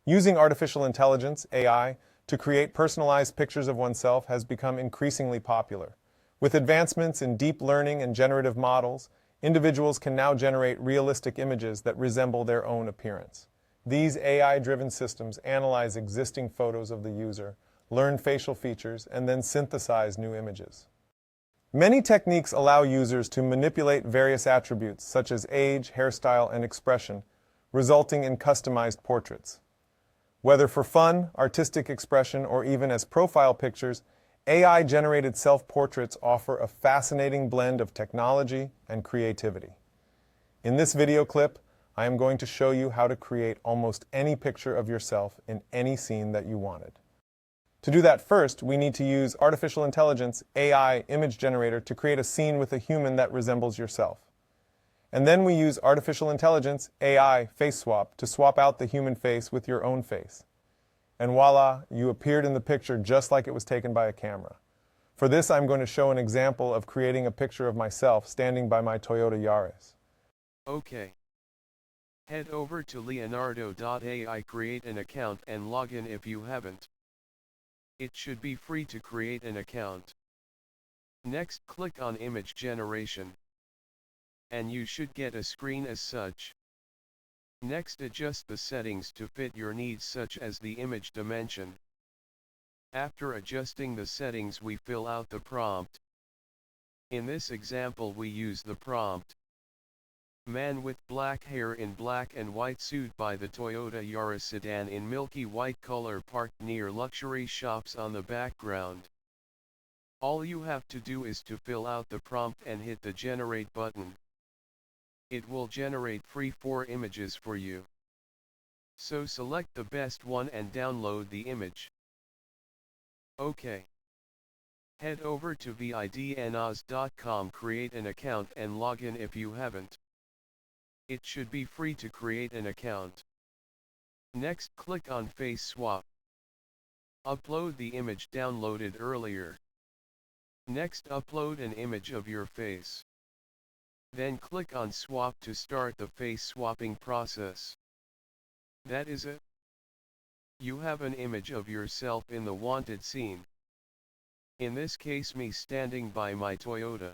Using artificial intelligence, AI, to create personalized pictures of oneself has become increasingly popular. With advancements in deep learning and generative models, individuals can now generate realistic images that resemble their own appearance. These AI-driven systems analyze existing photos of the user, learn facial features, and then synthesize new images. Many techniques allow users to manipulate various attributes such as age, hairstyle, and expression, resulting in customized portraits. Whether for fun, artistic expression, or even as profile pictures, AI-generated self-portraits offer a fascinating blend of technology and creativity. In this video clip, I am going to show you how to create almost any picture of yourself in any scene that you wanted. To do that, first, we need to use artificial intelligence AI image generator to create a scene with a human that resembles yourself. And then we use artificial intelligence AI face swap to swap out the human face with your own face. And voila, you appeared in the picture just like it was taken by a camera. For this, I'm going to show an example of creating a picture of myself standing by my Toyota Yaris. Okay. Head over to Leonardo.ai, create an account and log in if you haven't. It should be free to create an account. Next, click on image generation. And you should get a screen as such. Next, adjust the settings to fit your needs, such as the image dimension. After adjusting the settings, we fill out the prompt. In this example, we use the prompt: man with black hair in black and white suit by the Toyota Yaris sedan in milky white color, parked near luxury shops on the background. All you have to do is to fill out the prompt and hit the generate button. It will generate free 4 images for you. So select the best one and download the image. Okay. Head over to vidnaz.com, create an account and log in if you haven't. It should be free to create an account. Next, click on face swap. Upload the image downloaded earlier. Next, upload an image of your face. Then click on swap to start the face swapping process. That is it. You have an image of yourself in the wanted scene. In this case, me standing by my Toyota.